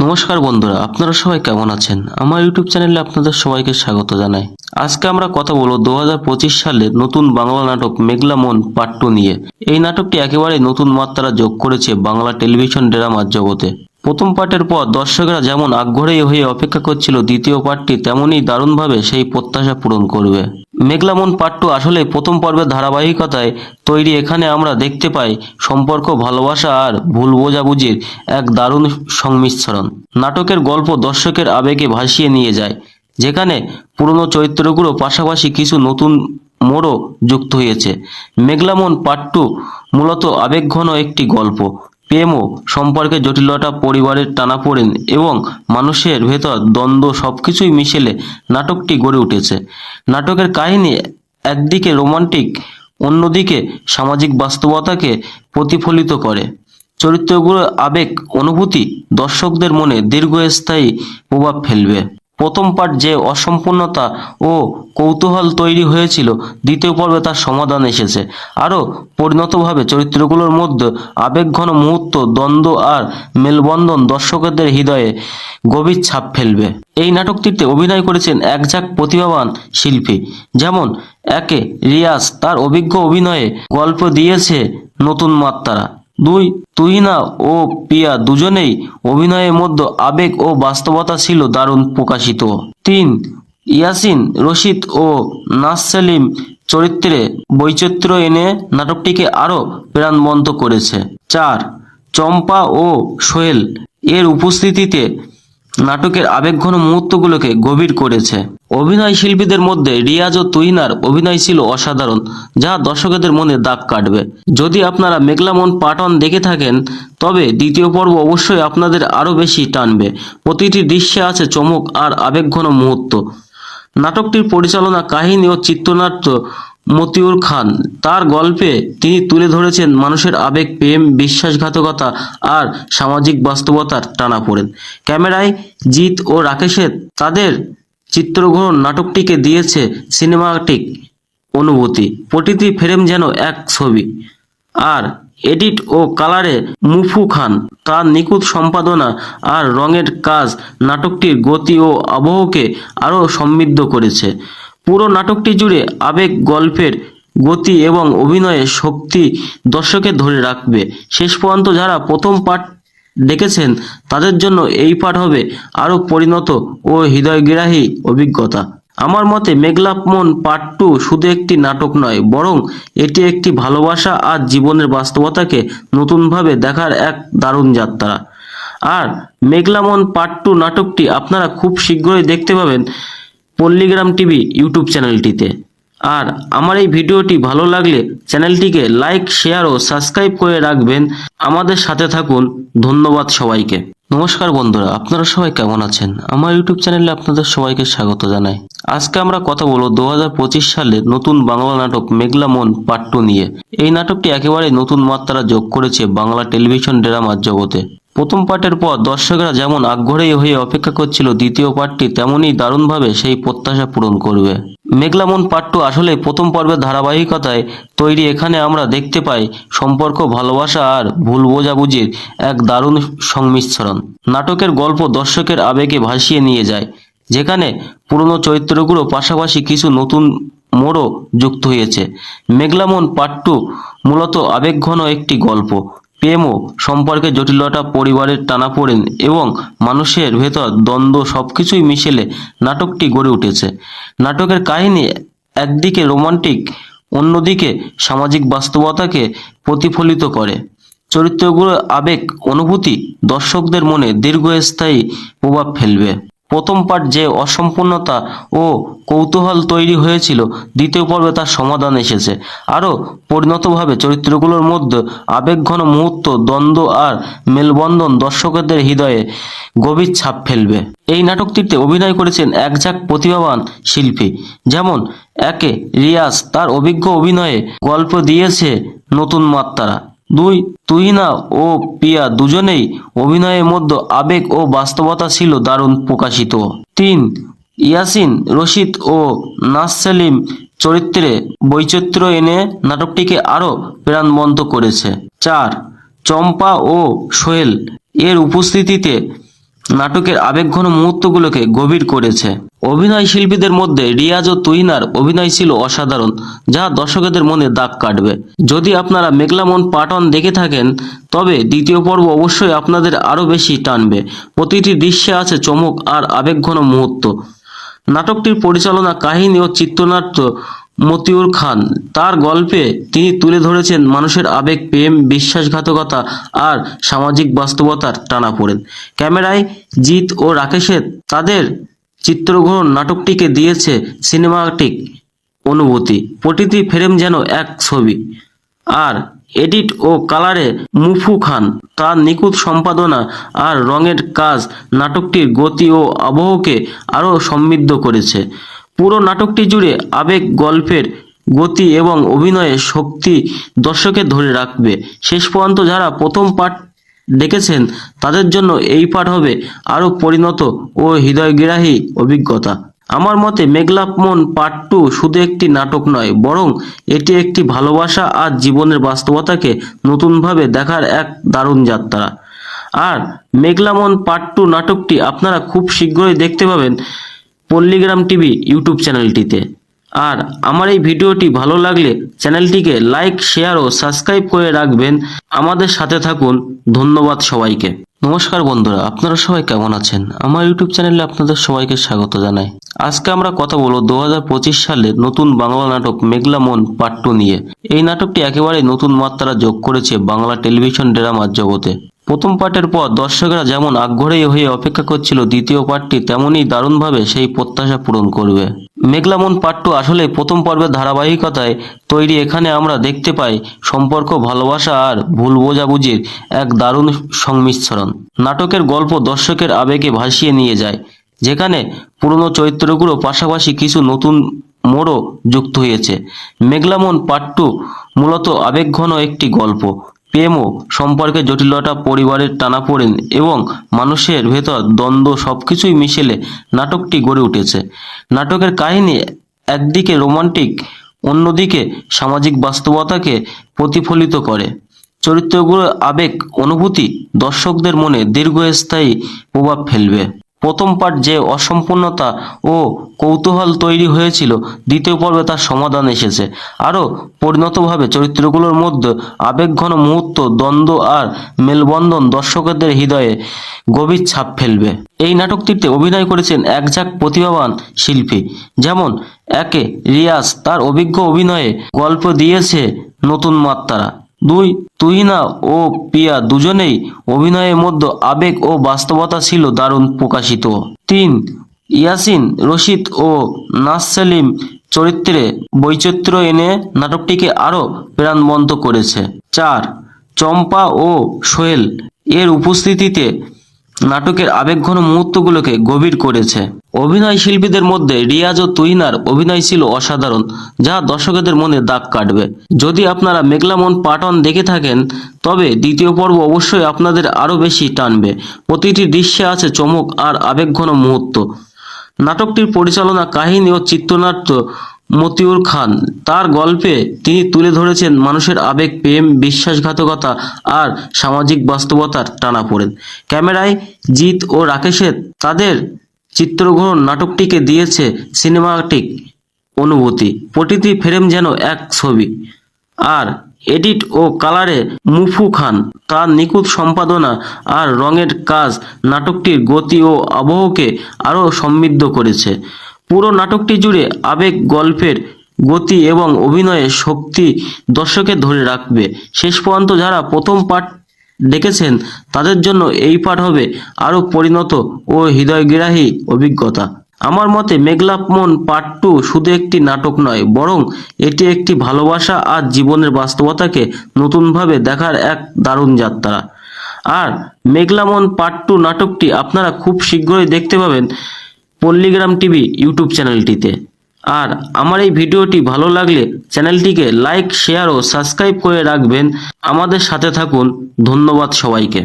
নমস্কার বন্ধুরা, আপনারা সবাই কেমন আছেন? আমার ইউটিউব চ্যানেলে আপনাদের সবাইকে স্বাগত জানাই। আজকে আমরা কথা বলবো 2025 সালের নতুন বাংলা নাটক মেঘলা মন পার্ট 2 নিয়ে। এই নাটকটি একেবারে নতুন মাত্রা যোগ করেছে বাংলা টেলিভিশন ড্রামার জগতে। প্রথম পার্টের পর দর্শকরা যেমন আগ্রহী হয়ে অপেক্ষা করছিল দ্বিতীয় পার্টটি তেমনই দারুণভাবে সেই প্রত্যাশা পূরণ করবে। মেঘলা মন পার্ট 2 আসলে প্রথম পর্বের ধারাবাহিকতায় তৈরি। এখানে আমরা দেখতে পাই সম্পর্ক, ভালোবাসা আর ভুল বোঝাবুঝির এক দারুণ সংমিশ্রণ। নাটকের গল্প দর্শকের আবেগে ভাসিয়ে নিয়ে যায়, যেখানে পুরনো চরিত্রগুলো পাশাপাশি কিছু নতুন মোড়ও যুক্ত হয়েছে। মেঘলা মন পার্ট 2 মূলত আবেগঘন একটি গল্প। প্রেম ও সম্পর্কের জটিলতা, পরিবারের টানাপোড়েন এবং মানুষের ভেতর দ্বন্দ্ব সবকিছুই মিশেলে নাটকটি গড়ে উঠেছে। নাটকের কাহিনী একদিকে রোমান্টিক, অন্যদিকে সামাজিক বাস্তবতাকে প্রতিফলিত করে। চরিত্রগুলোর আবেগ অনুভূতি দর্শকদের মনে দীর্ঘস্থায়ী প্রভাব ফেলবে। প্রথম পার্ট যে অসম্পূর্ণতা ও কৌতূহল তৈরি হয়েছিল, দ্বিতীয় পর্বে তার সমাধান এসেছে। আরও পরিণতভাবে চরিত্রগুলোর মধ্যে আবেগঘন মুহূর্ত, দ্বন্দ্ব আর মেলবন্ধন দর্শকদের হৃদয়ে গভীর ছাপ ফেলবে। এই নাটকটিতে অভিনয় করেছেন একঝাঁক প্রতিভাবান শিল্পী, যেমন একে রিয়াজ তার অভিজ্ঞ অভিনয়ে গল্প দিয়েছে নতুন মাত্রা। দুই, তুহিনা ও পিয়া দুজনেই অভিনয়ের মধ্যে আবেগ ও বাস্তবতা ছিল দারুণ প্রকাশিত। তিন, ইয়াসিন রশিদ ও নাজ সেলিম চরিত্রে বৈচিত্র্য এনে নাটকটিকে আরও প্রাণবন্ত করেছে। চার, চম্পা ও সোহেল এর উপস্থিতিতে নাটকের আবেগঘন মুহূর্তগুলোকে গভীর করেছে। অভিনয় শিল্পীদের মধ্যে রিয়াজ ও তুহিনার অভিনয় ছিল অসাধারণ, যা দর্শকদের মনে দাগ কাটবে। যদি আপনারা মেঘলা মন পার্ট 1 দেখে থাকেন, তবে দ্বিতীয় পর্ব অবশ্যই আপনাদের আরও বেশি টানবে। প্রতিটি দৃশ্যে আছে চমক আর আবেগঘন মুহূর্ত। নাটকটির পরিচালনা, কাহিনী ও চিত্রনাট্য মতিউর খান। তার গল্পে তিনি তুলে ধরেছেন মানুষের আবেগ, প্রেম, বিশ্বাসঘাতকতা আর সামাজিক বাস্তবতার টানাপোড়েন। ক্যামেরায় জিৎ ও রাকেশের তাদের চিত্রগ্রহণ নাটকটিকে দিয়েছে সিনেমাটিক অনুভূতি। প্রতিটি ফ্রেম যেন এক ছবি। আর এডিট ও কালারে মুফু খান তার নিখুঁত সম্পাদনা আর রঙের কাজ নাটকটির গতি ও আবহকে আরও সমৃদ্ধ করেছে। পুরো নাটকটি জুড়ে আবেগ, গল্পের গতি এবং অভিনয়ের শক্তি দর্শকের ধরে রাখবে। শেষ পর্যন্ত যারা প্রথম পার্ট দেখেছেন তাদের জন্য এই পার্ট হবে আরও পরিণত ও হৃদয়গ্রাহী অভিজ্ঞতা। আমার মতে মেঘলা মন পার্ট 2 শুধু একটি নাটক নয়, বরং এটি একটি ভালোবাসা আর জীবনের বাস্তবতাকে নতুনভাবে দেখার এক দারুণ যাত্রা। আর মেঘলা মন পার্ট 2 নাটকটি আপনারা খুব শীঘ্রই দেখতে পাবেন পল্লীগ্রাম টিভি ইউটিউব চ্যানেলটিতে। আর আমার এই ভিডিওটি ভালো লাগলে চ্যানেলটিকে লাইক, শেয়ার ও সাবস্ক্রাইব করে রাখবেন। আমাদের সাথে থাকুন। ধন্যবাদ সবাইকে। নমস্কার বন্ধুরা, আপনারা সবাই কেমন আছেন? আমার ইউটিউব চ্যানেলে আপনাদের সবাইকে স্বাগত জানাই। আজকে আমরা কথা বলবো 2025 সালের নতুন বাংলা নাটক মেঘলা মন পার্ট 2 নিয়ে। এই নাটকটি একেবারে নতুন মাত্রা যোগ করেছে বাংলা টেলিভিশন ড্রামার জগতে। প্রথম পার্টের পর দর্শকরা যেমন আগ্রহী হয়ে অপেক্ষা করছিল দ্বিতীয় পার্টটি তেমনই দারুণভাবে সেই প্রত্যাশা পূরণ করবে। মেঘলা মন পার্ট 2 আসলে প্রথম পর্বের ধারাবাহিকতায় তৈরি। এখানে আমরা দেখতে পাই সম্পর্ক, ভালোবাসা আর ভুল বোঝাবুঝির এক দারুণ সংমিশ্রণ। নাটকের গল্প দর্শকের আবেগে ভাসিয়ে নিয়ে যায়, যেখানে পুরনো চরিত্রগুলো পাশাপাশি কিছু নতুন মোড়ও যুক্ত হয়েছে। মেঘলা মন পার্ট 2 মূলত আবেগঘন একটি গল্প। প্রেম ও সম্পর্কের জটিলতা, পরিবারের টানাপোড়েন এবং মানুষের ভেতর দ্বন্দ্ব সবকিছুই মিশেলে নাটকটি গড়ে উঠেছে। নাটকের কাহিনী একদিকে রোমান্টিক, অন্যদিকে সামাজিক বাস্তবতাকে প্রতিফলিত করে। চরিত্রগুলোর আবেগ অনুভূতি দর্শকদের মনে দীর্ঘস্থায়ী প্রভাব ফেলবে। প্রথম পার্ট যে অসম্পূর্ণতা ও কৌতূহল তৈরি হয়েছিল, দ্বিতীয় পর্বে তার সমাধান এসেছে। আরও পরিণতভাবে চরিত্রগুলোর মধ্যে আবেগঘন মুহূর্ত, দ্বন্দ্ব আর মেলবন্ধন দর্শকদের হৃদয়ে গভীর ছাপ ফেলবে। এই নাটকটিতে অভিনয় করেছেন একঝাঁক প্রতিভাবান শিল্পী, যেমন একে রিয়াজ তার অভিজ্ঞ অভিনয়ে গল্প দিয়েছে নতুন মাত্রা। দুই, তুহিনা ও পিয়া দুজনেই অভিনয়ের মধ্যে আবেগ ও বাস্তবতা ছিল দারুণ প্রকাশিত। তিন, ইয়াসিন রশিদ ও নাজ সেলিম চরিত্রে বৈচিত্র্য এনে নাটকটিকে আরও প্রাণবন্ত করেছে। চার, চম্পা ও সোহেল এর উপস্থিতিতে নাটকের আবেগঘন মুহূর্তগুলোকে গভীর করেছে। অভিনয় শিল্পীদের মধ্যে রিয়াজ ও তুহিনার অভিনয় ছিল অসাধারণ, যা দর্শকদের মনে দাগ কাটবে। যদি আপনারা মেঘলা মন পার্ট 1 দেখে থাকেন, তবে দ্বিতীয় পর্ব অবশ্যই আপনাদের আরও বেশি টানবে। প্রতিটি দৃশ্যে আছে চমক আর আবেগঘন মুহূর্ত। নাটকটির পরিচালনা, কাহিনী ও চিত্রনাট্য মতিউর খান। তার গল্পে তিনি তুলে ধরেছেন মানুষের আবেগ, প্রেম, বিশ্বাসঘাতকতা আর সামাজিক বাস্তবতার টানাপোড়েন। ক্যামেরায় জিৎ ও রাকেশের তাদের চিত্রগ্রহণ নাটকটিকে দিয়েছে সিনেমাটিক অনুভূতি। প্রতিটি ফ্রেম যেন এক ছবি। আর এডিট ও কালারে মুফু খান তার নিখুঁত সম্পাদনা আর রঙের কাজ নাটকটির গতি ও আবহকে আরও সমৃদ্ধ করেছে। পুরো নাটকটি জুড়ে আবেগ, গল্পের গতি এবং অভিনয়ের শক্তি দর্শকের ধরে রাখবে। শেষ পর্যন্ত যারা প্রথম পার্ট দেখেছেন তাদের জন্য এই পার্ট হবে আরও পরিণত ও হৃদয়গ্রাহী অভিজ্ঞতা। আমার মতে মেঘলা মন পার্ট 2 শুধু একটি নাটক নয়, বরং এটি একটি ভালোবাসা আর জীবনের বাস্তবতাকে নতুনভাবে দেখার এক দারুণ যাত্রা। আর মেঘলা মন পার্ট 2 নাটকটি আপনারা খুব শীঘ্রই দেখতে পাবেন পল্লীগ্রাম টিভি ইউটিউব চ্যানেলটিতে। আর আমার এই ভিডিওটি ভালো লাগলে চ্যানেলটিকে লাইক, শেয়ার ও সাবস্ক্রাইব করে রাখবেন। আমাদের সাথে থাকুন। ধন্যবাদ সবাইকে। নমস্কার বন্ধুরা, আপনারা সবাই কেমন আছেন? আমার ইউটিউব চ্যানেলে আপনাদের সবাইকে স্বাগত জানাই। আজকে আমরা কথা বলবো 2025 সালের নতুন বাংলা নাটক মেঘলা মন পার্ট 2 নিয়ে। এই নাটকটি একেবারে নতুন মাত্রা যোগ করেছে বাংলা টেলিভিশন ড্রামার জগতে। প্রথম পার্টের পর দর্শকরা যেমন আগ্রহী হয়ে অপেক্ষা করছিল দ্বিতীয় পার্টটি তেমনই দারুণভাবে সেই প্রত্যাশা পূরণ করবে। মেঘলা মন পার্ট 2 আসলে প্রথম পর্বের ধারাবাহিকতায় তৈরি। এখানে আমরা দেখতে পাই সম্পর্ক, ভালোবাসা আর ভুল বোঝাবুঝির এক দারুণ সংমিশ্রণ। নাটকের গল্প দর্শকের আবেগে ভাসিয়ে নিয়ে যায়, যেখানে পুরনো চরিত্রগুলো পাশাপাশি কিছু নতুন মোড়ও যুক্ত হয়েছে। মেঘলা মন পার্ট 2 মূলত আবেগঘন একটি গল্প। প্রেম ও সম্পর্কের জটিলতা, পরিবারের টানাপোড়েন এবং মানুষের ভেতর দ্বন্দ্ব সবকিছুই মিশেলে নাটকটি গড়ে উঠেছে। নাটকের কাহিনী একদিকে রোমান্টিক, অন্যদিকে সামাজিক বাস্তবতাকে প্রতিফলিত করে। চরিত্রগুলোর আবেগ, অনুভূতি দর্শকদের মনে দীর্ঘস্থায়ী প্রভাব ফেলবে। প্রথম পার্ট যে অসম্পূর্ণতা ও কৌতূহল তৈরি হয়েছিল, দ্বিতীয় পর্বে তার সমাধান এসেছে। আরও পরিণতভাবে চরিত্রগুলোর মধ্যে আবেগঘন মুহূর্ত, দ্বন্দ্ব আর মেলবন্ধন দর্শকদের হৃদয়ে গভীর ছাপ ফেলবে। এই নাটকটিতে অভিনয় করেছেন একঝাঁক প্রতিভাবান শিল্পী, যেমন একে রিয়াজ তার অভিজ্ঞ অভিনয়ে গল্প দিয়েছে নতুন মাত্রা। 2 তুহিনা ও পিয়া দুজনেই অভিনয়ের মধ্যে আবেগ ও বাস্তবতা ছিল দারুণ প্রকাশিত। 3 ইয়াসিন রশিদ ও নাজ সেলিম চরিত্রে বৈচিত্র্য এনে নাটকটিকে আরও প্রাণবন্ত করেছে। 4 চম্পা ও সোহেল এর উপস্থিতিতে নাটকের আবেগঘন মুহূর্তগুলোকে গভীর করেছে। অভিনয় শিল্পীদের মধ্যে রিয়াজ ও তুহিনার অভিনয় ছিল অসাধারণ, যা দর্শকদের মনে দাগ কাটবে। যদি আপনারা মেঘলা মন পার্ট 1 দেখে থাকেন, তবে দ্বিতীয় পর্ব অবশ্যই আপনাদের আরও বেশি টানবে। প্রতিটি দৃশ্যে আছে চমক আর আবেগঘন মুহূর্ত। নাটকটির পরিচালনা, কাহিনী ও চিত্রনাট্য মতিউর খান। তার গল্পে তিনি তুলে ধরেছেন মানুষের আবেগ, প্রেম, বিশ্বাসঘাতকতা আর সামাজিক বাস্তবতার টানাপোড়েন। ক্যামেরায় জিৎ ও রাকেশের তাদের চিত্রগ্রহণ নাটকটিকে দিয়েছে সিনেমাটিক অনুভূতি। প্রতিটি ফ্রেম যেন এক ছবি। আর এডিট ও কালারে মুফু খান তার নিখুঁত সম্পাদনা আর রঙের কাজ নাটকটির গতি ও আবহকে আরও সমৃদ্ধ করেছে। পুরো নাটকটি জুড়ে আবেগ, গল্পের গতি এবং অভিনয়ের শক্তি দর্শকের ধরে রাখবে। শেষ পর্যন্ত যারা প্রথম পার্ট দেখেছেন তাদের জন্য এই পার্ট হবে আরও পরিণত ও হৃদয়গ্রাহী অভিজ্ঞতা। আমার মতে মেঘলা মন পার্ট 2 শুধু একটি নাটক নয়, বরং এটি একটি ভালোবাসা আর জীবনের বাস্তবতাকে নতুনভাবে দেখার এক দারুণ যাত্রা। আর মেঘলা মন পার্ট 2 নাটকটি আপনারা খুব শীঘ্রই দেখতে পাবেন পল্লীগ্রাম টিভি ইউটিউব চ্যানেলটিতে। আর আমার এই ভিডিওটি ভালো লাগলে চ্যানেলটিকে লাইক, শেয়ার ও সাবস্ক্রাইব করে রাখবেন। আমাদের সাথে থাকুন। ধন্যবাদ সবাইকে।